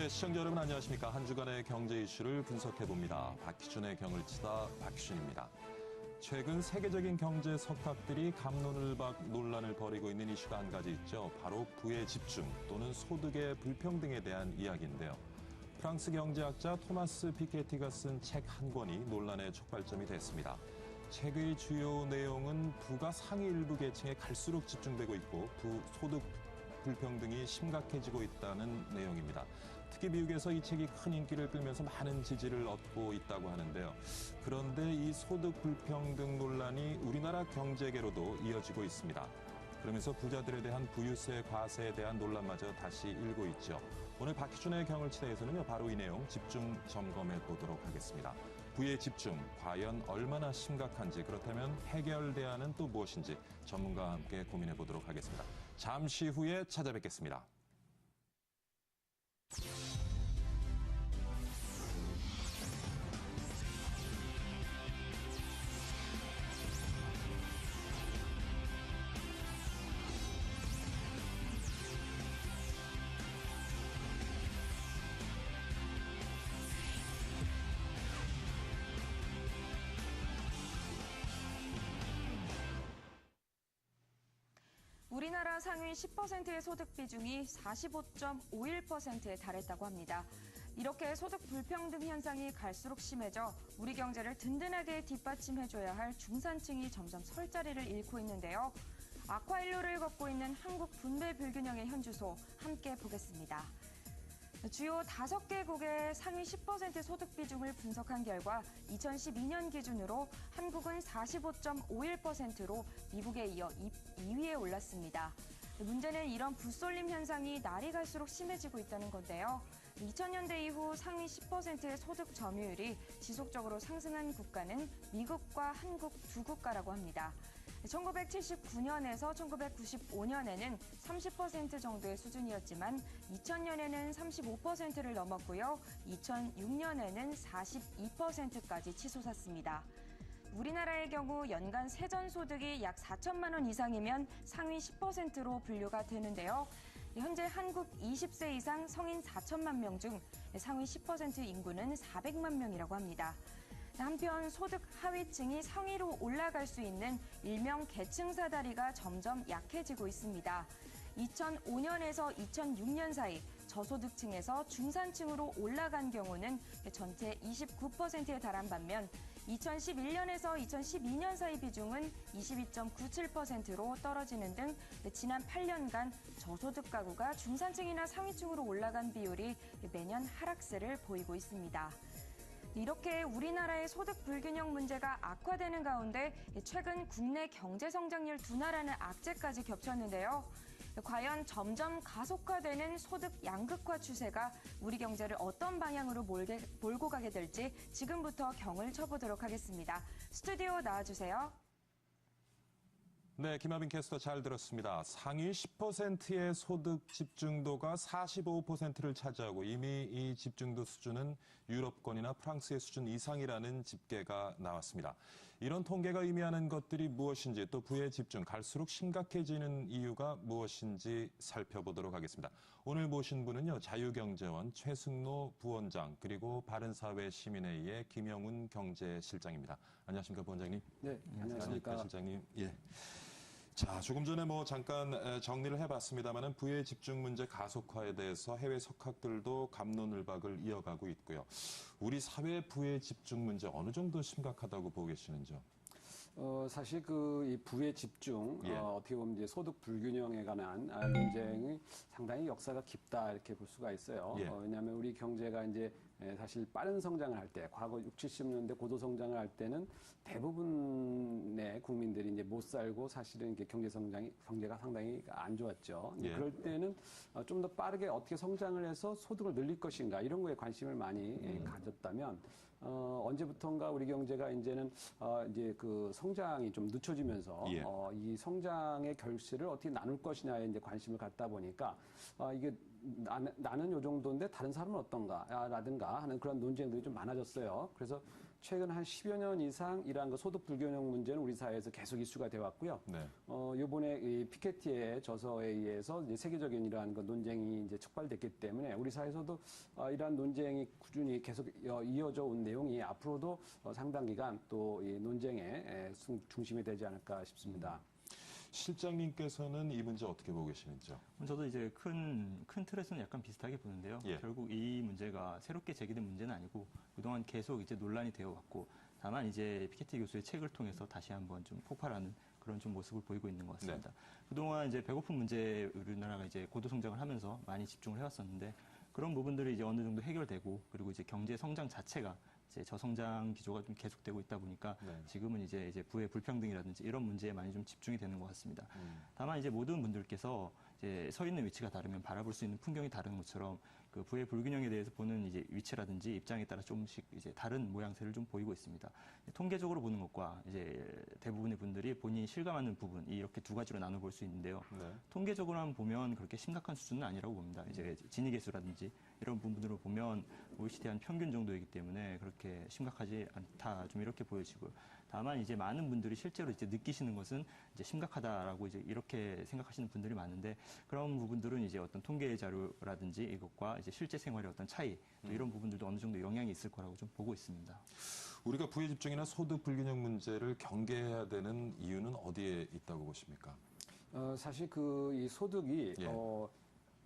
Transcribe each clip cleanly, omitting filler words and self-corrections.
네, 시청자 여러분 안녕하십니까. 한 주간의 경제 이슈를 분석해봅니다. 박희준의 경을 치다 박희준입니다. 최근 세계적인 경제 석학들이 갑론을박 논란을 벌이고 있는 이슈가 한 가지 있죠. 바로 부의 집중 또는 소득의 불평등에 대한 이야기인데요. 프랑스 경제학자 토마스 피케티가 쓴 책 한 권이 논란의 촉발점이 됐습니다. 책의 주요 내용은 부가 상위 일부 계층에 갈수록 집중되고 있고 소득 불평등이 심각해지고 있다는 내용입니다. 특히 미국에서 이 책이 큰 인기를 끌면서 많은 지지를 얻고 있다고 하는데요. 그런데 이 소득 불평등 논란이 우리나라 경제계로도 이어지고 있습니다. 그러면서 부자들에 대한 부유세 과세에 대한 논란마저 다시 일고 있죠. 오늘 박희준의 경을 치다에서는요, 바로 이 내용 집중 점검해 보도록 하겠습니다. 부의 집중, 과연 얼마나 심각한지, 그렇다면 해결 대안은 또 무엇인지 전문가와 함께 고민해 보도록 하겠습니다. 잠시 후에 찾아뵙겠습니다. 우리나라 상위 10%의 소득 비중이 45.51%에 달했다고 합니다. 이렇게 소득 불평등 현상이 갈수록 심해져 우리 경제를 든든하게 뒷받침해줘야 할 중산층이 점점 설 자리를 잃고 있는데요. 악화일로를 걷고 있는 한국 분배 불균형의 현주소 함께 보겠습니다. 주요 5개국의 상위 10% 소득 비중을 분석한 결과 2012년 기준으로 한국은 45.51%로 미국에 이어 2위에 올랐습니다. 문제는 이런 부쏠림 현상이 날이 갈수록 심해지고 있다는 건데요. 2000년대 이후 상위 10%의 소득 점유율이 지속적으로 상승한 국가는 미국과 한국 두 국가라고 합니다. 1979년에서 1995년에는 30% 정도의 수준이었지만 2000년에는 35%를 넘었고요. 2006년에는 42%까지 치솟았습니다. 우리나라의 경우 연간 세전소득이 약 4천만 원 이상이면 상위 10%로 분류가 되는데요. 현재 한국 20세 이상 성인 4천만 명 중 상위 10% 인구는 400만 명이라고 합니다. 한편 소득 하위층이 상위로 올라갈 수 있는 일명 계층사 다리가 점점 약해지고 있습니다. 2005년에서 2006년 사이 저소득층에서 중산층으로 올라간 경우는 전체 29%에 달한 반면 2011년에서 2012년 사이 비중은 22.97%로 떨어지는 등 지난 8년간 저소득 가구가 중산층이나 상위층으로 올라간 비율이 매년 하락세를 보이고 있습니다. 이렇게 우리나라의 소득 불균형 문제가 악화되는 가운데 최근 국내 경제 성장률 둔화라는 악재까지 겹쳤는데요. 과연 점점 가속화되는 소득 양극화 추세가 우리 경제를 어떤 방향으로 몰고 가게 될지 지금부터 경을 쳐보도록 하겠습니다. 스튜디오 나와주세요. 네, 김하빈 캐스터 잘 들었습니다. 상위 10%의 소득 집중도가 45%를 차지하고 이미 이 집중도 수준은 유럽권이나 프랑스의 수준 이상이라는 집계가 나왔습니다. 이런 통계가 의미하는 것들이 무엇인지 또 부의 집중, 갈수록 심각해지는 이유가 무엇인지 살펴보도록 하겠습니다. 오늘 모신 분은요, 자유경제원 최승로 부원장 그리고 바른사회시민회의의 김영훈 경제실장입니다. 안녕하십니까, 부원장님? 네, 안녕하십니까. 실장님. 예. 자, 조금 전에 잠깐 정리를 해봤습니다만은 부의 집중 문제 가속화에 대해서 해외 석학들도 갑론을박을 이어가고 있고요. 우리 사회 부의 집중 문제 어느 정도 심각하다고 보고 계시는지요? 사실 이 부의 집중, 예. 어떻게 보면 이제 소득 불균형에 관한 논쟁이 상당히 역사가 깊다 이렇게 볼 수가 있어요. 예. 왜냐하면 우리 경제가 이제 사실 빠른 성장을 할 때, 과거 60, 70년대 고도 성장을 할 때는 대부분의 국민들이 이제 못 살고 사실은 이게 경제가 상당히 안 좋았죠. 예. 그럴 때는 좀 더 빠르게 어떻게 성장을 해서 소득을 늘릴 것인가 이런 거에 관심을 많이 가졌다면, 언제부턴가 우리 경제가 이제는 이제 그 성장이 좀 늦춰지면서 예. 이 성장의 결실을 어떻게 나눌 것이냐에 이제 관심을 갖다 보니까 이게 나는 요 정도인데 다른 사람은 어떤가 라든가 하는 그런 논쟁들이 좀 많아졌어요. 그래서 최근 한 10여 년 이상 이러한 그 소득 불균형 문제는 우리 사회에서 계속 이슈가 되어 왔고요. 네. 요번에 이 피케티의 저서에 의해서 이제 세계적인 이러한 그 논쟁이 이제 촉발됐기 때문에 우리 사회에서도 이러한 논쟁이 꾸준히 계속 이어져 온 내용이 앞으로도 상당 기간 또 이 논쟁의 중심이 되지 않을까 싶습니다. 실장님께서는 이 문제 어떻게 보고 계시는지요? 저도 이제 큰 틀에서는 약간 비슷하게 보는데요. 예. 결국 이 문제가 새롭게 제기된 문제는 아니고 그동안 계속 이제 논란이 되어 왔고 다만 이제 피케티 교수의 책을 통해서 다시 한번 좀 폭발하는 그런 좀 모습을 보이고 있는 것 같습니다. 네. 그동안 이제 배고픈 문제 우리나라가 이제 고도 성장을 하면서 많이 집중을 해왔었는데 그런 부분들이 이제 어느 정도 해결되고 그리고 이제 경제 성장 자체가 이제 저성장 기조가 좀 계속되고 있다 보니까 네. 지금은 이제 부의 불평등이라든지 이런 문제에 많이 좀 집중이 되는 것 같습니다. 다만 이제 모든 분들께서 이제 서 있는 위치가 다르면 바라볼 수 있는 풍경이 다른 것처럼 그 부의 불균형에 대해서 보는 이제 위치라든지 입장에 따라 조금씩 이제 다른 모양새를 좀 보이고 있습니다. 통계적으로 보는 것과 이제 대부분의 분들이 본인이 실감하는 부분 이렇게 두 가지로 나눠볼 수 있는데요. 네. 통계적으로만 보면 그렇게 심각한 수준은 아니라고 봅니다. 이제 진위계수라든지 이런 부분으로 보면 OECD 한 평균 정도이기 때문에 그렇게 심각하지 않다 좀 이렇게 보여지고요. 다만 이제 많은 분들이 실제로 이제 느끼시는 것은 이제 심각하다라고 이제 이렇게 생각하시는 분들이 많은데 그런 부분들은 이제 어떤 통계 자료라든지 이것과 이제 실제 생활의 어떤 차이 또 이런 부분들도 어느 정도 영향이 있을 거라고 좀 보고 있습니다. 우리가 부의 집중이나 소득 불균형 문제를 경계해야 되는 이유는 어디에 있다고 보십니까? 사실 그 이 소득이 예.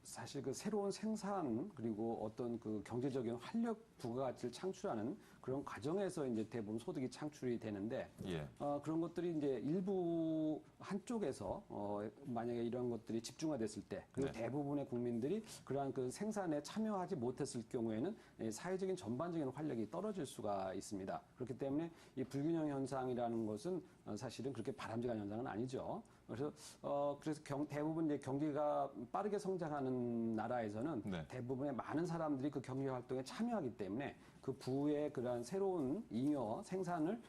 사실 그 새로운 생산 그리고 어떤 그 경제적인 활력 부가가치를 창출하는 그런 과정에서 이제 대부분 소득이 창출이 되는데 예. 그런 것들이 이제 일부 한쪽에서 만약에 이런 것들이 집중화됐을 때 그리고 네. 대부분의 국민들이 그러한 그 생산에 참여하지 못했을 경우에는 사회적인 전반적인 활력이 떨어질 수가 있습니다. 그렇기 때문에 이 불균형 현상이라는 것은 사실은 그렇게 바람직한 현상은 아니죠. 그래서 대부분 이제 경기가 빠르게 성장하는 나라에서는 네. 대부분의 많은 사람들이 그 경제 활동에 참여하기 때문에 그 부의 그러한 새로운 잉여 생산을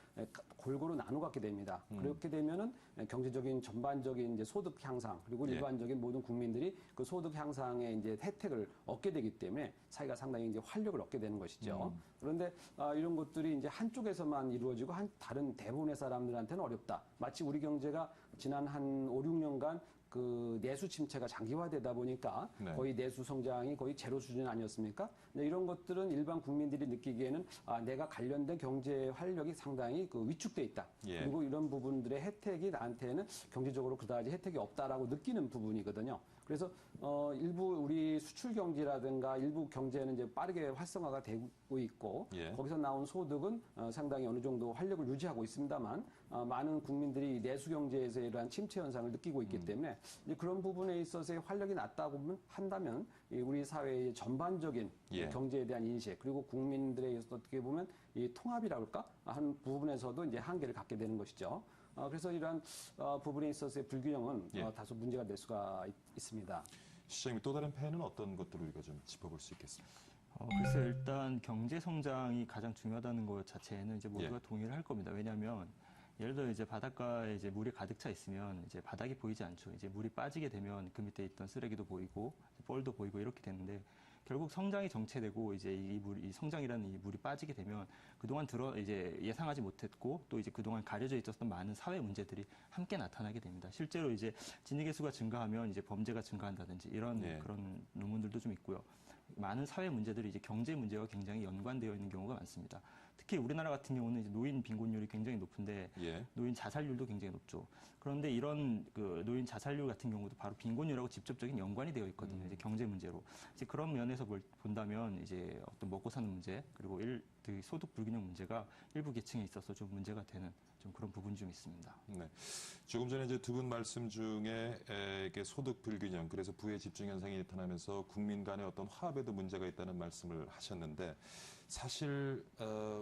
골고루 나눠 갖게 됩니다. 그렇게 되면은 경제적인 전반적인 이제 소득 향상 그리고 예. 일반적인 모든 국민들이 그 소득 향상의 이제 혜택을 얻게 되기 때문에 사회가 상당히 이제 활력을 얻게 되는 것이죠. 그런데 이런 것들이 이제 한쪽에서만 이루어지고 다른 대부분의 사람들한테는 어렵다. 마치 우리 경제가 지난 한 5, 6년간 그 내수 침체가 장기화되다 보니까 네. 거의 내수 성장이 거의 제로 수준 아니었습니까? 근데 이런 것들은 일반 국민들이 느끼기에는 내가 관련된 경제 활력이 상당히 그 위축돼 있다. 예. 그리고 이런 부분들의 혜택이 나한테는 경제적으로 그다지 혜택이 없다라고 느끼는 부분이거든요. 그래서 일부 우리 수출 경제라든가 일부 경제는 이제 빠르게 활성화가 되고 있고 예. 거기서 나온 소득은 상당히 어느 정도 활력을 유지하고 있습니다만 많은 국민들이 내수 경제에서 이러한 침체 현상을 느끼고 있기 때문에 이제 그런 부분에 있어서의 활력이 낮다고 한다면 이 우리 사회의 전반적인 예. 경제에 대한 인식 그리고 국민들에 의해서 어떻게 보면 이 통합이라고 할까 한 부분에서도 이제 한계를 갖게 되는 것이죠. 그래서 이러한 부분에 있어서의 불균형은 예. 다소 문제가 될 수가 있습니다. 시장님 또 다른 폐해는 어떤 것들을 우리가 좀 짚어볼 수 있겠습니까? 글쎄 일단 경제 성장이 가장 중요하다는 것 자체는 이제 모두가 예. 동의를 할 겁니다. 왜냐하면 예를 들어 이제 바닷가에 이제 물이 가득 차 있으면 이제 바닥이 보이지 않죠. 이제 물이 빠지게 되면 그 밑에 있던 쓰레기도 보이고 뻘도 보이고 이렇게 되는데 결국 성장이 정체되고 이제 이 성장이라는 이 물이 빠지게 되면 그동안 이제 예상하지 못했고 또 이제 그동안 가려져 있었던 많은 사회 문제들이 함께 나타나게 됩니다. 실제로 이제 진위계 수가 증가하면 이제 범죄가 증가한다든지 이런 네. 그런 논문들도 좀 있고요. 많은 사회 문제들이 이제 경제 문제와 굉장히 연관되어 있는 경우가 많습니다. 특히 우리나라 같은 경우는 이제 노인 빈곤율이 굉장히 높은데 예. 노인 자살률도 굉장히 높죠. 그런데 이런 그 노인 자살률 같은 경우도 바로 빈곤율하고 직접적인 연관이 되어 있거든요. 이제 경제 문제로. 이제 그런 면에서 본다면 이제 어떤 먹고 사는 문제 그리고 그 소득 불균형 문제가 일부 계층에 있어서 좀 문제가 되는 좀 그런 부분이 좀 있습니다. 네. 조금 전에 이제 두 분 말씀 중에 이게 소득 불균형, 그래서 부의 집중 현상이 나타나면서 국민 간의 어떤 화합에도 문제가 있다는 말씀을 하셨는데 사실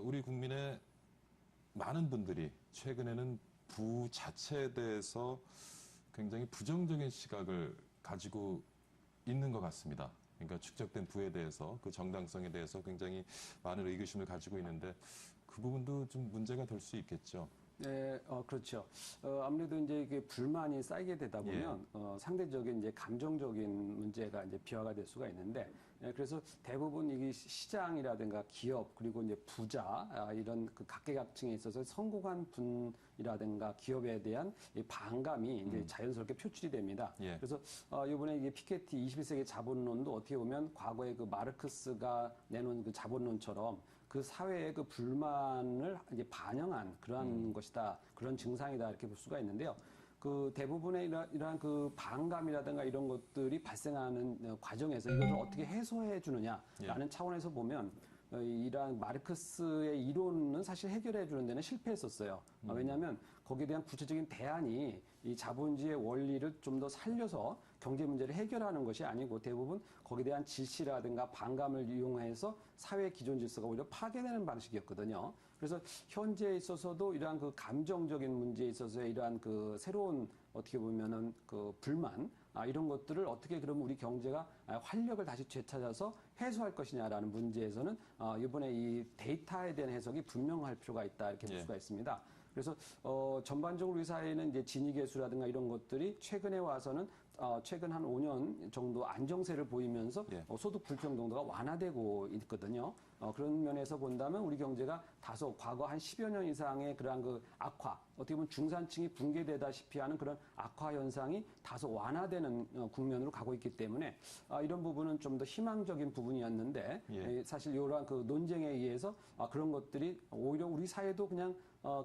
우리 국민의 많은 분들이 최근에는 부 자체에 대해서 굉장히 부정적인 시각을 가지고 있는 것 같습니다. 그러니까 축적된 부에 대해서 그 정당성에 대해서 굉장히 많은 의구심을 가지고 있는데 그 부분도 좀 문제가 될 수 있겠죠. 네, 그렇죠. 아무래도 이제 이게 불만이 쌓이게 되다 보면 상대적인 이제 감정적인 문제가 이제 비화가 될 수가 있는데, 그래서 대부분 이게 시장이라든가 기업 그리고 이제 부자 이런 그 각계각층에 있어서 성공한 분이라든가 기업에 대한 이 반감이 이제 자연스럽게 표출이 됩니다. 예. 그래서 이번에 이게 피케티 21세기 자본론도 어떻게 보면 과거에 그 마르크스가 내놓은 그 자본론처럼 그 사회의 그 불만을 이제 반영한 그러한 것이다, 그런 증상이다 이렇게 볼 수가 있는데요. 그 대부분의 이러한 그 반감이라든가 이런 것들이 발생하는 과정에서 이것을 어떻게 해소해 주느냐라는 차원에서 보면 이러한 마르크스의 이론은 사실 해결해 주는 데는 실패했었어요. 왜냐하면 거기에 대한 구체적인 대안이 이 자본주의의 원리를 좀 더 살려서 경제 문제를 해결하는 것이 아니고 대부분 거기에 대한 질시라든가 반감을 이용해서 사회 기존 질서가 오히려 파괴되는 방식이었거든요. 그래서 현재에 있어서도 이러한 그 감정적인 문제에 있어서의 이러한 그 새로운 어떻게 보면은 그 불만 이런 것들을 어떻게 그러면 우리 경제가 활력을 다시 되찾아서 해소할 것이냐라는 문제에서는 이번에 이 데이터에 대한 해석이 분명할 필요가 있다 이렇게 볼 수가 있습니다. 그래서 전반적으로 우리 사회는 이제 진위계수라든가 이런 것들이 최근에 와서는 최근 한 5년 정도 안정세를 보이면서 소득 불평등도가 완화되고 있거든요. 그런 면에서 본다면 우리 경제가 다소 과거 한 10여 년 이상의 그러한 그 악화, 어떻게 보면 중산층이 붕괴되다시피 하는 그런 악화 현상이 다소 완화되는 국면으로 가고 있기 때문에 이런 부분은 좀 더 희망적인 부분이었는데 사실 이러한 그 논쟁에 의해서 그런 것들이 오히려 우리 사회도 그냥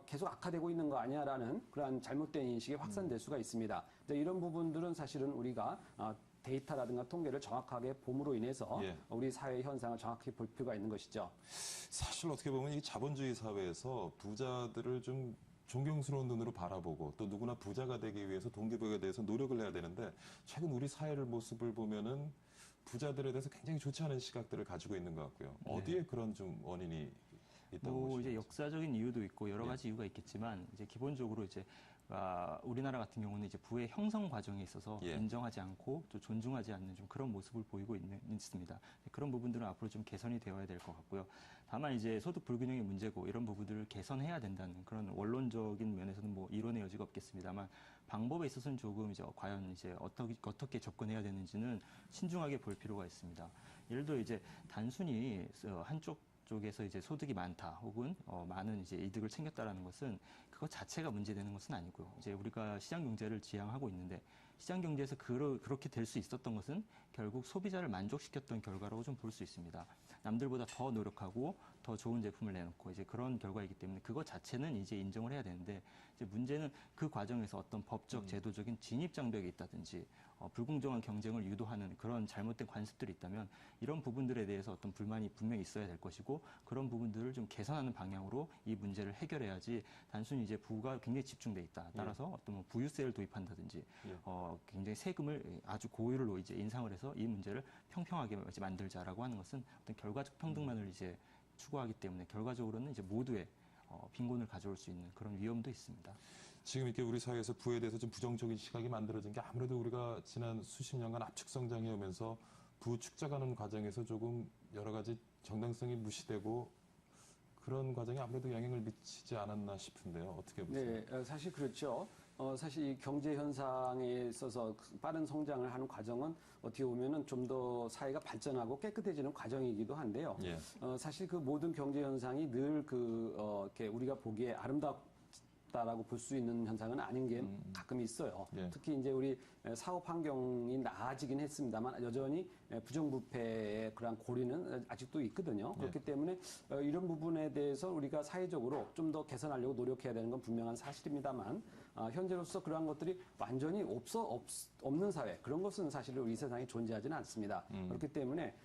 계속 악화되고 있는 거 아니야라는 그러한 잘못된 인식이 확산될 수가 있습니다. 이런 부분들은 사실은 우리가 데이터라든가 통계를 정확하게 봄으로 인해서 우리 사회 현상을 정확히 볼 필요가 있는 것이죠. 사실 어떻게 보면 이 자본주의 사회에서 부자들을 좀 존경스러운 눈으로 바라보고 또 누구나 부자가 되기 위해서 동기부여에 대해서 노력을 해야 되는데 최근 우리 사회를 모습을 보면은 부자들에 대해서 굉장히 좋지 않은 시각들을 가지고 있는 것 같고요. 어디에 그런 좀 원인이 있다고 보시나요? 이제 역사적인 이유도 있고 여러 가지 이유가 있겠지만 이제 기본적으로 이제 우리나라 같은 경우는 이제 부의 형성 과정에 있어서 인정하지 않고 또 존중하지 않는 좀 그런 모습을 보이고 있습니다. 그런 부분들은 앞으로 좀 개선이 되어야 될 것 같고요. 다만 이제 소득 불균형의 문제고 이런 부분들을 개선해야 된다는 그런 원론적인 면에서는 뭐 이론의 여지가 없겠습니다만 방법에 있어서는 조금 이제 과연 이제 어떻게 접근해야 되는지는 신중하게 볼 필요가 있습니다. 예를 들어 이제 단순히 한쪽 쪽에서 이제 소득이 많다 혹은 많은 이제 이득을 챙겼다라는 것은 그것 자체가 문제되는 것은 아니고요. 이제 우리가 시장 경제를 지향하고 있는데 시장 경제에서 그렇게 될 수 있었던 것은 결국 소비자를 만족시켰던 결과라고 좀 볼 수 있습니다. 남들보다 더 노력하고 더 좋은 제품을 내놓고 이제 그런 결과이기 때문에 그것 자체는 이제 인정을 해야 되는데 이제 문제는 그 과정에서 어떤 법적 제도적인 진입 장벽이 있다든지 불공정한 경쟁을 유도하는 그런 잘못된 관습들이 있다면 이런 부분들에 대해서 어떤 불만이 분명히 있어야 될 것이고 그런 부분들을 좀 개선하는 방향으로 이 문제를 해결해야지 단순히 이제 부가 굉장히 집중돼 있다. 따라서 어떤 뭐 부유세를 도입한다든지 굉장히 세금을 아주 고율로 이제 인상을 해서 이 문제를 평평하게 이제 만들자라고 하는 것은 어떤 결과적 평등만을 이제 추구하기 때문에 결과적으로는 이제 모두의 빈곤을 가져올 수 있는 그런 위험도 있습니다. 지금 이렇게 우리 사회에서 부에 대해서 좀 부정적인 시각이 만들어진 게 아무래도 우리가 지난 수십 년간 압축 성장해 오면서 부 축적하는 과정에서 조금 여러 가지 정당성이 무시되고 그런 과정에 아무래도 영향을 미치지 않았나 싶은데요. 어떻게 보세요? 네, 사실 그렇죠. 사실 이 경제 현상에 있어서 빠른 성장을 하는 과정은 어떻게 보면은 좀 더 사회가 발전하고 깨끗해지는 과정이기도 한데요. 사실 그 모든 경제 현상이 늘 이렇게 우리가 보기에 아름답다라고 볼 수 있는 현상은 아닌 게 가끔 있어요. 특히 이제 우리 사업 환경이 나아지긴 했습니다만 여전히 부정부패의 그런 고리는 아직도 있거든요. 그렇기 때문에 이런 부분에 대해서 우리가 사회적으로 좀 더 개선하려고 노력해야 되는 건 분명한 사실입니다만 현재로서 그러한 것들이 완전히 없는 사회 그런 것은 사실 우리 세상에 존재하지는 않습니다. 그렇기 때문에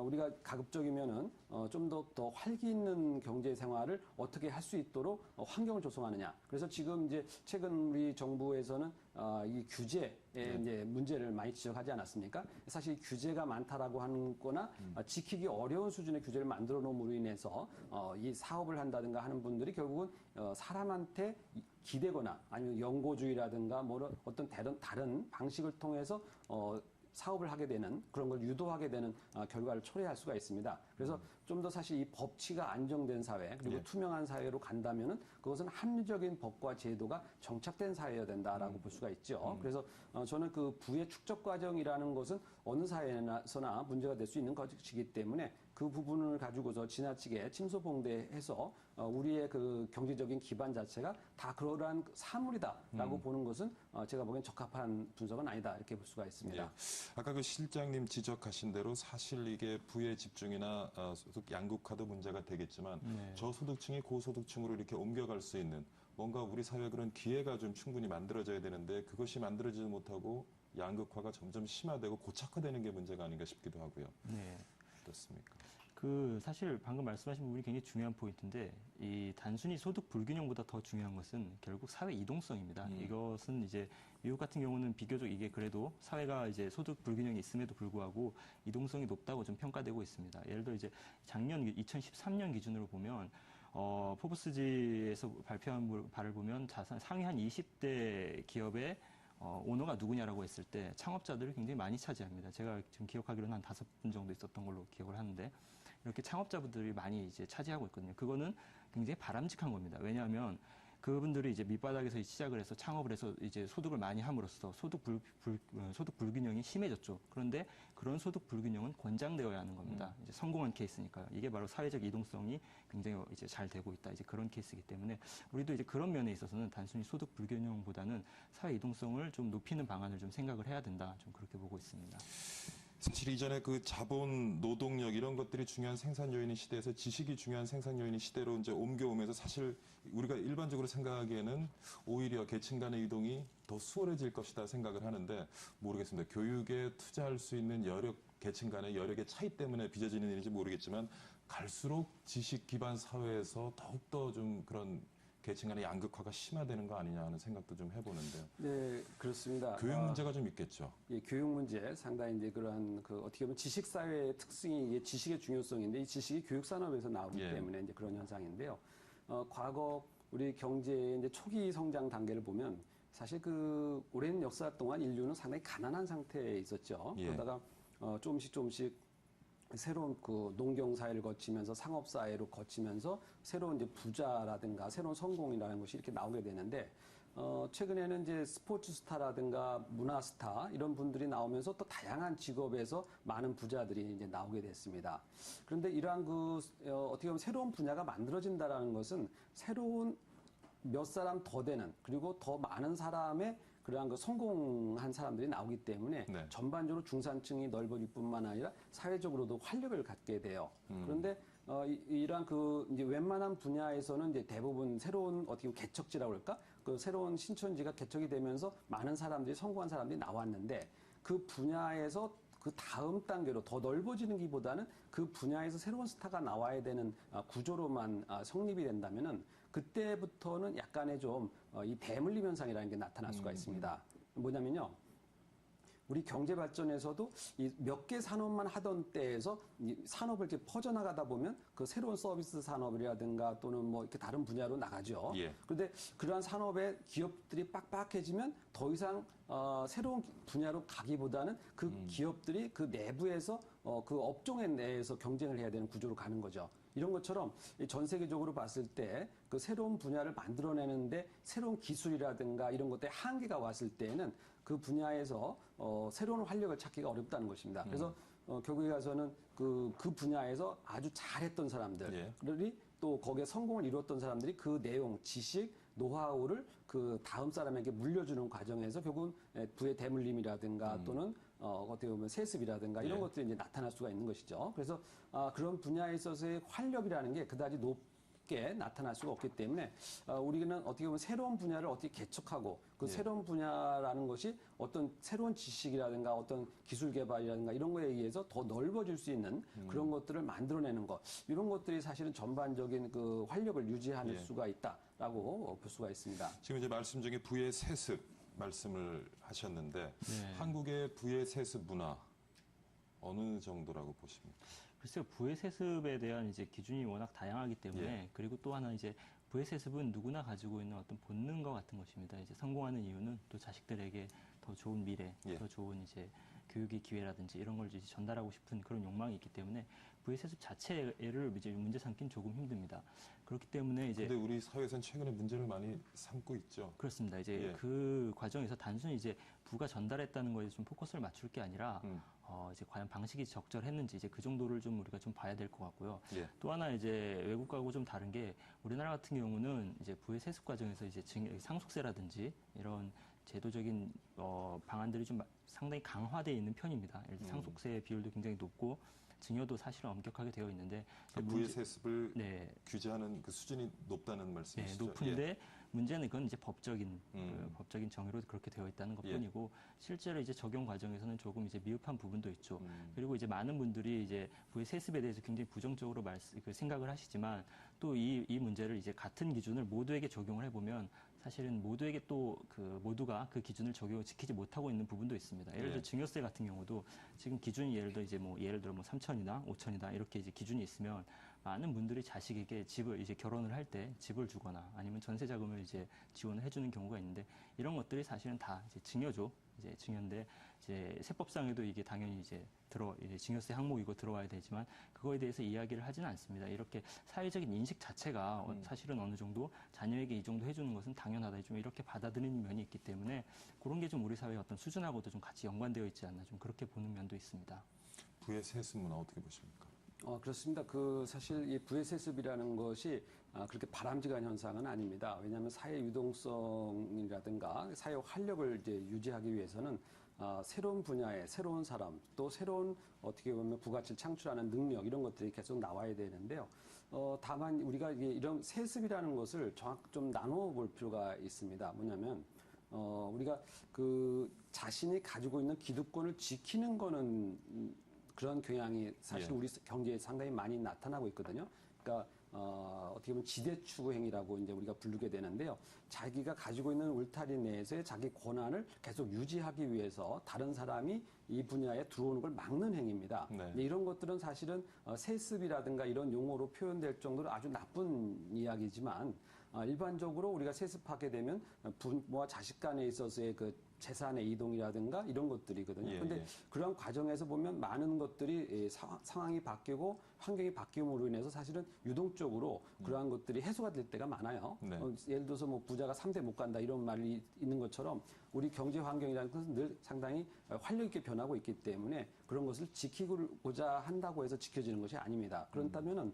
우리가 가급적이면은 좀 더 활기 있는 경제 생활을 어떻게 할 수 있도록 환경을 조성하느냐. 그래서 지금 이제 최근 우리 정부에서는 이 규제에 이제 문제를 많이 지적하지 않았습니까? 사실 규제가 많다라고 하는 거나 지키기 어려운 수준의 규제를 만들어 놓음으로 인해서 이 사업을 한다든가 하는 분들이 결국은 사람한테 기대거나 아니면 연고주의라든가 뭐 어떤 다른 방식을 통해서 사업을 하게 되는 그런 걸 유도하게 되는 결과를 초래할 수가 있습니다. 그래서 좀 더 사실 이 법치가 안정된 사회 그리고 예. 투명한 사회로 간다면은 그것은 합리적인 법과 제도가 정착된 사회여야 된다라고 볼 수가 있죠. 그래서 저는 그 부의 축적 과정이라는 것은 어느 사회에서나 문제가 될 수 있는 것이기 때문에 그 부분을 가지고서 지나치게 침소봉대해서 우리의 그 경제적인 기반 자체가 다 그러한 사물이다라고 보는 것은 제가 보기엔 적합한 분석은 아니다 이렇게 볼 수가 있습니다. 예. 아까 그 실장님 지적하신 대로 사실 이게 부의 집중이나 소득 양극화도 문제가 되겠지만 네. 저소득층이 고소득층으로 이렇게 옮겨갈 수 있는 뭔가 우리 사회 그런 기회가 좀 충분히 만들어져야 되는데 그것이 만들어지지 못하고 양극화가 점점 심화되고 고착화되는 게 문제가 아닌가 싶기도 하고요. 네. 어떻습니까? 그 사실 방금 말씀하신 부분이 굉장히 중요한 포인트인데 이 단순히 소득 불균형보다 더 중요한 것은 결국 사회 이동성입니다. 이것은 이제 미국 같은 경우는 비교적 이게 그래도 사회가 이제 소득 불균형이 있음에도 불구하고 이동성이 높다고 좀 평가되고 있습니다. 예를 들어 이제 작년 2013년 기준으로 보면 포브스지에서 발표한 바를 보면 자산 상위 한 20대 기업의 오너가 누구냐라고 했을 때 창업자들이 굉장히 많이 차지합니다. 제가 지금 기억하기로는 한 5분 정도 있었던 걸로 기억을 하는데 이렇게 창업자분들이 많이 이제 차지하고 있거든요. 그거는 굉장히 바람직한 겁니다. 왜냐하면 그분들이 이제 밑바닥에서 시작을 해서 창업을 해서 이제 소득을 많이 함으로써 소득 불균형이 심해졌죠. 그런데 그런 소득 불균형은 권장되어야 하는 겁니다. 이제 성공한 케이스니까요. 이게 바로 사회적 이동성이 굉장히 이제 잘 되고 있다. 이제 그런 케이스이기 때문에 우리도 이제 그런 면에 있어서는 단순히 소득 불균형보다는 사회 이동성을 좀 높이는 방안을 좀 생각을 해야 된다. 좀 그렇게 보고 있습니다. 사실 이전에 그 자본, 노동력 이런 것들이 중요한 생산 요인인 시대에서 지식이 중요한 생산 요인인 시대로 이제 옮겨오면서 사실 우리가 일반적으로 생각하기에는 오히려 계층 간의 이동이 더 수월해질 것이다 생각을 하는데 모르겠습니다. 교육에 투자할 수 있는 여력, 계층 간의 여력의 차이 때문에 빚어지는 일인지 모르겠지만 갈수록 지식 기반 사회에서 더욱더 좀 그런 계층 간의 양극화가 심화되는 거 아니냐 하는 생각도 좀 해보는데요. 네, 그렇습니다. 교육 문제가 좀 있겠죠. 예, 교육 문제 상당히 이제 그러한 그 어떻게 보면 지식 사회의 특징이 이게 지식의 중요성인데 이 지식이 교육 산업에서 나오기 예. 때문에 이제 그런 현상인데요. 과거 우리 경제의 이제 초기 성장 단계를 보면 사실 그 오랜 역사 동안 인류는 상당히 가난한 상태에 있었죠. 예. 그러다가 조금씩 새로운 그 농경 사회를 거치면서 상업 사회로 거치면서 새로운 이제 부자라든가 새로운 성공이라는 것이 이렇게 나오게 되는데 최근에는 이제 스포츠 스타라든가 문화 스타 이런 분들이 나오면서 또 다양한 직업에서 많은 부자들이 이제 나오게 됐습니다. 그런데 이러한 어떻게 보면 새로운 분야가 만들어진다라는 것은 새로운 몇 사람 더 되는 그리고 더 많은 사람의 그러한 그 성공한 사람들이 나오기 때문에 네. 전반적으로 중산층이 넓어질 뿐만 아니라 사회적으로도 활력을 갖게 돼요. 그런데 이러한 그 이제 웬만한 분야에서는 이제 대부분 새로운 어떻게 보면 개척지라고 그럴까? 그 새로운 신천지가 개척이 되면서 많은 사람들이 성공한 사람들이 나왔는데 그 분야에서 그 다음 단계로 더 넓어지는 기보다는 그 분야에서 새로운 스타가 나와야 되는 구조로만 성립이 된다면은 그때부터는 약간의 좀 이 대물림 현상이라는 게 나타날 수가 있습니다. 뭐냐면요. 우리 경제 발전에서도 이 몇 개 산업만 하던 때에서 이 산업을 이렇게 퍼져나가다 보면 그 새로운 서비스 산업이라든가 또는 뭐 이렇게 다른 분야로 나가죠. 예. 그런데 그러한 산업의 기업들이 빡빡해지면 더 이상 새로운 분야로 가기보다는 그 기업들이 그 내부에서 그 업종에 내에서 경쟁을 해야 되는 구조로 가는 거죠. 이런 것처럼 전 세계적으로 봤을 때 그 새로운 분야를 만들어내는데 새로운 기술이라든가 이런 것들에 한계가 왔을 때에는 그 분야에서 새로운 활력을 찾기가 어렵다는 것입니다. 그래서 결국에 가서는 그 분야에서 아주 잘했던 사람들이 예. 또 거기에 성공을 이루었던 사람들이 그 내용, 지식, 노하우를 그 다음 사람에게 물려주는 과정에서 결국은 부의 대물림이라든가 또는 어떻게 보면 세습이라든가 이런 예. 것들이 이제 나타날 수가 있는 것이죠. 그래서 그런 분야에 있어서의 활력이라는 게 그다지 높게 나타날 수가 없기 때문에 우리는 어떻게 보면 새로운 분야를 어떻게 개척하고 그 예. 새로운 분야라는 것이 어떤 새로운 지식이라든가 어떤 기술 개발이라든가 이런 거에 의해서 더 넓어질 수 있는 그런 것들을 만들어내는 것 이런 것들이 사실은 전반적인 그 활력을 유지할 예. 수가 있다라고 볼 수가 있습니다. 지금 이제 말씀 중에 부의 세습 말씀을 하셨는데 네. 한국의 부의 세습 문화 어느 정도라고 보십니까? 글쎄요, 부의 세습에 대한 이제 기준이 워낙 다양하기 때문에 예. 그리고 또 하나 이제 부의 세습은 누구나 가지고 있는 어떤 본능과 같은 것입니다. 이제 성공하는 이유는 또 자식들에게 더 좋은 미래, 예. 더 좋은 이제 교육의 기회라든지 이런 걸 이제 전달하고 싶은 그런 욕망이 있기 때문에 부의 세습 자체를 이제 문제 삼긴 조금 힘듭니다. 그렇기 때문에 이제 근데 우리 사회에서는 최근에 문제를 많이 삼고 있죠. 그렇습니다. 이제 예. 그 과정에서 단순히 이제 부가 전달했다는 거에 좀 포커스를 맞출 게 아니라 이제 과연 방식이 적절했는지 이제 그 정도를 좀 우리가 좀 봐야 될 것 같고요. 예. 또 하나 이제 외국하고 좀 다른 게 우리나라 같은 경우는 이제 부의 세습 과정에서 이제 상속세라든지 이런 제도적인 방안들이 좀 상당히 강화되어 있는 편입니다. 예를 들어 상속세 비율도 굉장히 높고 증여도 사실은 엄격하게 되어 있는데 부의 세습을 네. 규제하는 그 수준이 높다는 네, 말씀이시죠? 높은데 예. 문제는 그건 이제 법적인 정의로 그렇게 되어 있다는 것뿐이고 실제로 이제 적용 과정에서는 조금 이제 미흡한 부분도 있죠. 그리고 이제 많은 분들이 이제 부의 세습에 대해서 굉장히 부정적으로 생각을 하시지만 또 이 문제를 이제 같은 기준을 모두에게 적용을 해보면 사실은 모두에게 또 모두가 그 기준을 지키지 못하고 있는 부분도 있습니다. 예를 들어 예. 증여세 같은 경우도 지금 기준이 예를 들어 3천이나 5천이다 이렇게 이제 기준이 있으면 많은 분들이 자식에게 집을 이제 결혼을 할 때 집을 주거나 아니면 전세 자금을 이제 지원을 해주는 경우가 있는데 이런 것들이 사실은 다 이제 증여죠. 이제 증여인데 이제 세법상에도 이게 당연히 이제 증여세 항목이고 들어와야 되지만 그거에 대해서 이야기를 하지는 않습니다. 이렇게 사회적인 인식 자체가 사실은 어느 정도 자녀에게 이 정도 해주는 것은 당연하다. 좀 이렇게 받아들이는 면이 있기 때문에 그런 게 좀 우리 사회의 어떤 수준하고도 좀 같이 연관되어 있지 않나 좀 그렇게 보는 면도 있습니다. 부의 세습 문화 어떻게 보십니까? 그렇습니다. 사실 이 부의 세습이라는 것이 그렇게 바람직한 현상은 아닙니다. 왜냐하면 사회 유동성이라든가 사회 활력을 이제 유지하기 위해서는 새로운 분야의 새로운 사람 또 새로운 어떻게 보면 부가치를 창출하는 능력 이런 것들이 계속 나와야 되는데요. 다만 우리가 이런 세습이라는 것을 좀 나눠 볼 필요가 있습니다. 뭐냐면 우리가 자신이 가지고 있는 기득권을 지키는 거는 그런 경향이 사실 예. 우리 경제에 상당히 많이 나타나고 있거든요. 그러니까 어떻게 보면 지대추구 행위라고 이제 우리가 부르게 되는데요. 자기가 가지고 있는 울타리 내에서의 자기 권한을 계속 유지하기 위해서 다른 사람이 이 분야에 들어오는 걸 막는 행위입니다. 네. 이런 것들은 사실은 세습이라든가 이런 용어로 표현될 정도로 아주 나쁜 이야기지만 일반적으로 우리가 세습하게 되면 부모와 자식 간에 있어서의 재산의 이동이라든가 이런 것들이거든요. 예, 그런데 예. 그러한 과정에서 보면 많은 것들이 상황이 바뀌고 환경이 바뀜으로 인해서 사실은 유동적으로 그러한 것들이 해소가 될 때가 많아요. 네. 예를 들어서 부자가 3대 못 간다 이런 말이 있는 것처럼 우리 경제 환경이라는 것은 늘 상당히 활력 있게 변하고 있기 때문에 그런 것을 지키고자 한다고 해서 지켜지는 것이 아닙니다. 그렇다면은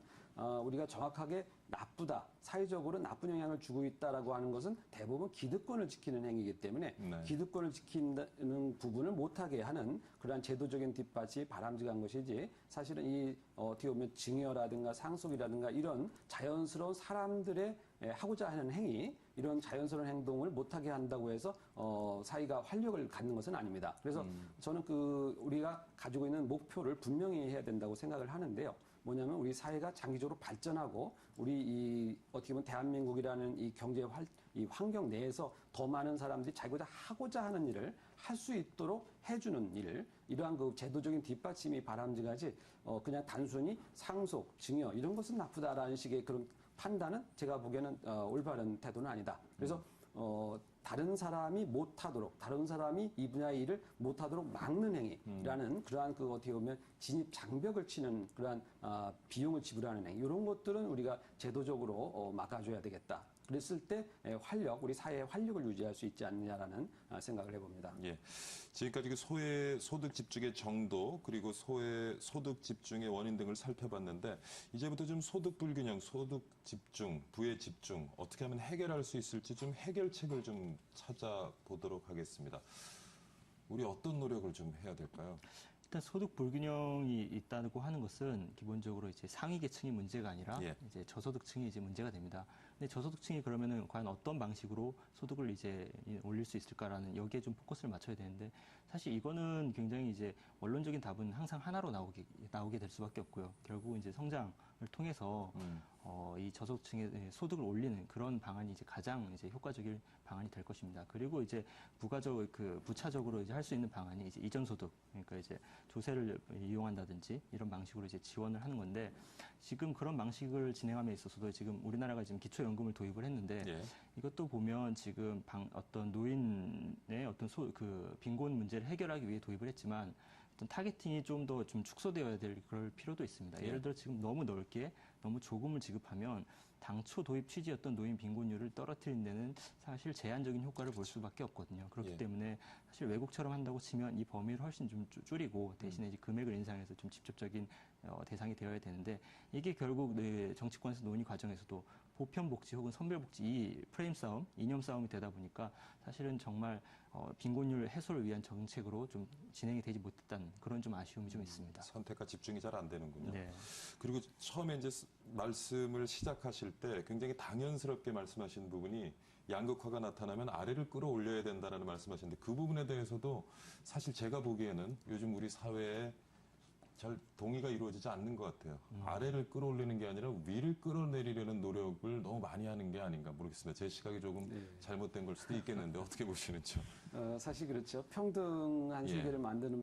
우리가 정확하게 나쁘다, 사회적으로 나쁜 영향을 주고 있다라고 하는 것은 대부분 기득권을 지키는 행위이기 때문에 네. 기득권을 지키는 부분을 못하게 하는 그러한 제도적인 뒷받침이 바람직한 것이지 사실은 어떻게 보면 증여라든가 상속이라든가 이런 자연스러운 사람들의 하고자 하는 행위 이런 자연스러운 행동을 못하게 한다고 해서 사회가 활력을 갖는 것은 아닙니다. 그래서 저는 우리가 가지고 있는 목표를 분명히 해야 된다고 생각을 하는데요. 뭐냐면 우리 사회가 장기적으로 발전하고 우리 어떻게 보면 대한민국이라는 이 이 환경 내에서 더 많은 사람들이 자기가 하고자 하는 일을 할 수 있도록 해주는 일, 이러한 제도적인 뒷받침이 바람직하지 그냥 단순히 상속, 증여 이런 것은 나쁘다라는 식의 그런 판단은 제가 보기에는 올바른 태도는 아니다. 그래서 다른 사람이 못하도록, 다른 사람이 이 분야의 일을 못하도록 막는 행위라는 그러한 어떻게 보면 진입 장벽을 치는 그러한 비용을 지불하는 행위, 이런 것들은 우리가 제도적으로 막아줘야 되겠다. 그랬을 때 우리 사회의 활력을 유지할 수 있지 않느냐라는 생각을 해봅니다. 예. 지금까지 소외 소득 집중의 정도 그리고 소외 소득 집중의 원인 등을 살펴봤는데 이제부터 좀 소득 불균형, 소득 집중, 부의 집중 어떻게 하면 해결할 수 있을지 좀 해결책을 좀 찾아보도록 하겠습니다. 우리 어떤 노력을 좀 해야 될까요? 일단 소득 불균형이 있다고 하는 것은 기본적으로 이제 상위 계층이 문제가 아니라 예. 이제 저소득층이 이제 문제가 됩니다. 근데 저소득층이 그러면은 과연 어떤 방식으로 소득을 이제 올릴 수 있을까라는 여기에 좀 포커스를 맞춰야 되는데 사실 이거는 굉장히 이제 원론적인 답은 항상 하나로 나오게 될 수밖에 없고요. 결국 이제 성장을 통해서 이 저소득층의 소득을 올리는 그런 방안이 이제 가장 이제 효과적인 방안이 될 것입니다. 그리고 이제 부차적으로 이제 할 수 있는 방안이 이제 이전 소득, 그러니까 이제 조세를 이용한다든지 이런 방식으로 이제 지원을 하는 건데 지금 그런 방식을 진행함에 있어서도 지금 우리나라가 지금 기초연금을 도입을 했는데 예. 이것도 보면 지금 어떤 노인의 어떤 그 빈곤 문제를 해결하기 위해 도입을 했지만 어떤 타겟팅이 좀 더 좀 축소되어야 될 그럴 필요도 있습니다. 예를 들어 지금 너무 넓게 너무 조금을 지급하면 당초 도입 취지였던 노인 빈곤율을 떨어뜨리는 데는 사실 제한적인 효과를 볼 수밖에 없거든요. 그렇기 예. 때문에 사실 외국처럼 한다고 치면 이 범위를 훨씬 좀 줄이고 대신에 이제 금액을 인상해서 좀 직접적인 대상이 되어야 되는데 이게 결국 정치권에서 논의 과정에서도 보편복지 혹은 선별복지 이 프레임 싸움, 이념 싸움이 되다 보니까 사실은 정말 빈곤율 해소를 위한 정책으로 좀 진행이 되지 못했다는 그런 좀 아쉬움이 좀 있습니다. 선택과 집중이 잘 안 되는군요. 네. 그리고 처음에 이제 말씀을 시작하실 때 굉장히 당연스럽게 말씀하신 부분이 양극화가 나타나면 아래를 끌어올려야 된다는 말씀하셨는데 그 부분에 대해서도 사실 제가 보기에는 요즘 우리 사회에 잘 동의가 이루어지지 않는 것 같아요. 아래를 끌어올리는 게 아니라 위를 끌어내리려는 노력을 너무 많이 하는 게 아닌가 모르겠습니다. 제 시각이 조금 잘못된 걸 수도 있겠는데 어떻게 보시는지요? 사실 그렇죠. 평등한 예. 세계를 만드는